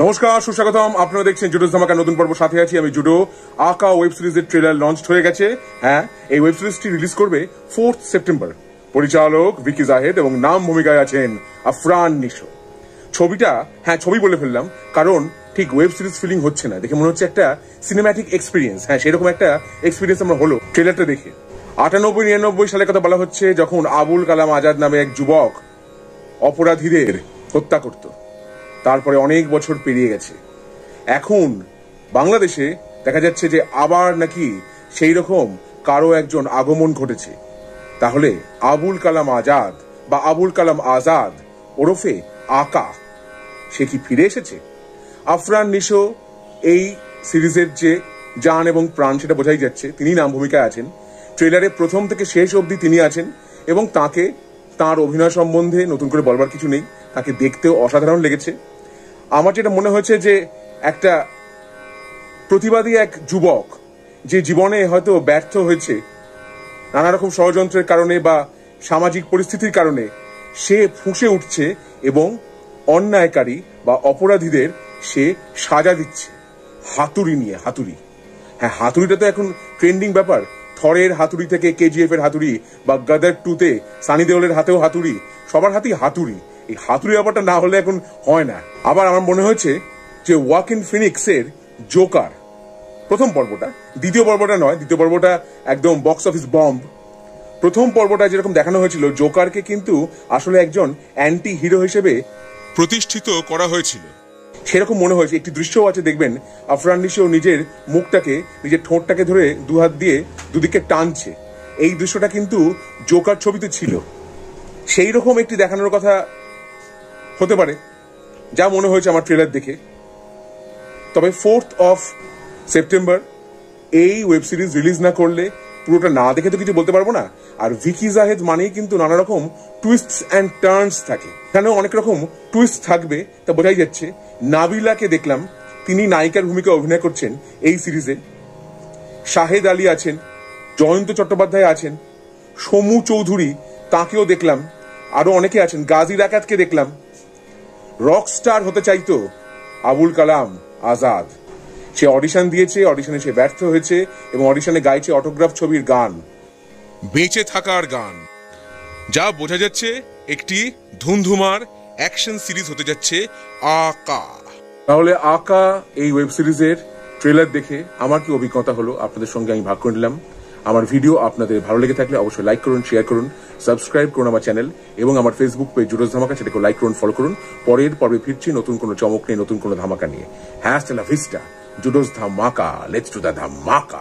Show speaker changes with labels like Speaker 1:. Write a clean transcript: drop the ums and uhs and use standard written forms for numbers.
Speaker 1: নমস্কার, সুস্বাগতম। আপনারা দেখছেন জুডোস ধামাকা নতুন পর্ব। সাথে আছি আমি জুডো। আকা ওয়েব সিরিজের ট্রেলার লঞ্চ হয়ে গেছে। হ্যাঁ, এই ওয়েব সিরিজটি রিলিজ করবে 4 সেপ্টেম্বর। পরিচালক ভিকি জাহেদ এবং নাম ভূমিকায় আছেন আফরান নিশো। ছবিটা, হ্যাঁ ছবি বলে ফেললাম কারণ ঠিক ওয়েব সিরিজ ফিলিং হচ্ছে না, দেখে মনে হচ্ছে একটা সিনেম্যাটিক এক্সপিরিয়েন্স। হ্যাঁ, সেরকম একটা এক্সপিরিয়েন্স আমরা হলো ট্রেলারটা দেখে। 98-99 সালের কথা বলা হচ্ছে, যখন আবুল কালাম আজাদ নামে এক যুবক অপরাধীদের হত্যা করত। তারপরে অনেক বছর পেরিয়ে গেছে। এখন বাংলাদেশে দেখা যাচ্ছে যে আবার নাকি সেই রকম কারো একজন আগমন ঘটেছে। তাহলে আবুল কালাম আজাদ বা আবুল কালাম আজাদ ওরফে আকা, সে কি ফিরে এসেছে? আফরান নিশো এই সিরিজের যে জান এবং প্রাণ সেটা বোঝাই যাচ্ছে। তিনি নাম ভূমিকায় আছেন। ট্রেলারে প্রথম থেকে শেষ অবধি তিনি আছেন এবং তার অভিনয় সম্বন্ধে নতুন করে বলবার কিছু নেই। তাকে দেখতেও অসাধারণ লেগেছে। আমার যেটা মনে হয়েছে যে একটা প্রতিবাদী এক যুবক যে জীবনে হয়তো ব্যর্থ হয়েছে নানা রকম ষড়যন্ত্রের কারণে বা সামাজিক পরিস্থিতির কারণে, সে ফুঁসে উঠছে এবং অন্যায়কারী বা অপরাধীদের সে সাজা দিচ্ছে হাতুড়ি নিয়ে। হাতুড়ি, হ্যাঁ হাতুড়িটা তো এখন ট্রেন্ডিং ব্যাপার। থরের হাতুড়ি থেকে কেজিএফ এর হাতুড়ি বা গাদার 2-তে সানি দেওলের হাতেও হাতুড়ি, সবার হাতেই হাতুড়ি। এই হাতুড়ি ব্যাপারটা না হলে এখন হয় না। আবার আমার মনে হয়েছে যে ওয়াকিন ফিনিক্সের জোকার প্রথম পর্বটা, দ্বিতীয় পর্বটা নয়, দ্বিতীয় পর্বটা একদম বক্স অফিস বম্ব। প্রথম পর্বটা যেরকম দেখানো হয়েছিল, জোকারকে কিন্তু আসলে একজন অ্যান্টি হিরো হিসেবে প্রতিষ্ঠিত করা হয়েছিল, সেরকম মনে হয়েছে। একটি দৃশ্যও আছে, দেখবেন আফরান নিশো নিজের মুখটাকে, নিজের ঠোঁটটাকে ধরে দুহাত দিয়ে দুদিকে টানছে। এই দৃশ্যটা কিন্তু জোকার ছবিতে ছিল। সেই রকম একটি দেখানোর কথা হতে পারে, যা মনে হয়েছে আমার ট্রেলার দেখে। তবে 4 সেপ্টেম্বর এই ওয়েব সিরিজ রিলিজ না করলে, পুরোটা না দেখে তো কিছু বলতে পারবো না। আর ভিকি জাহেদ মানেই কিন্তু নানা রকম টুইস্টস অ্যান্ড টার্নস থাকে, এখানেও অনেক রকম টুইস্ট থাকবে, তা বোঝাই যাচ্ছে। নাবিলাকে দেখলাম, তিনি নায়িকার ভূমিকা অভিনয় করছেন এই সিরিজে। শাহেদ আলী আছেন, জয়ন্ত চট্টোপাধ্যায় আছেন, সমু চৌধুরী তাকেও দেখলাম, আরো অনেকে আছেন। গাজী রাকাতকে দেখলাম। রক স্টার হতে চাইতো আবুল কালাম আজাদ, সে অডিশন দিয়েছে, অডিশনে সে ব্যর্থ হয়েছে এবং অডিশনে গাইছে অটোগ্রাফ ছবির গান, বেঁচে থাকার গান। যা বোঝা যাচ্ছে একটি ধুমধুমার অ্যাকশন সিরিজ হতে যাচ্ছে আকা। তাহলে আকা এই ওয়েব সিরিজের ট্রেলার দেখে আমার কি অভিজ্ঞতা হলো আপনাদের সঙ্গে আমি ভাগ করে নিলাম। আমার ভিডিও আপনাদের ভালো লেগে থাকলে অবশ্যই লাইক করুন, শেয়ার করুন, সাবস্ক্রাইব করুন আমার চ্যানেল এবং আমার ফেসবুক পেজ জুডোস ধামাকা, সেটাকে লাইক করুন, ফলো করুন। পরের পর্বে ফিরছি নতুন কোনো চমক নিয়ে, নতুন কোনো ধামাকা নিয়ে। হ্যাঁ, স্টেলা ভিস্টা, জুডোস ধামাকা, লেটস ডু দ্য ধামাকা।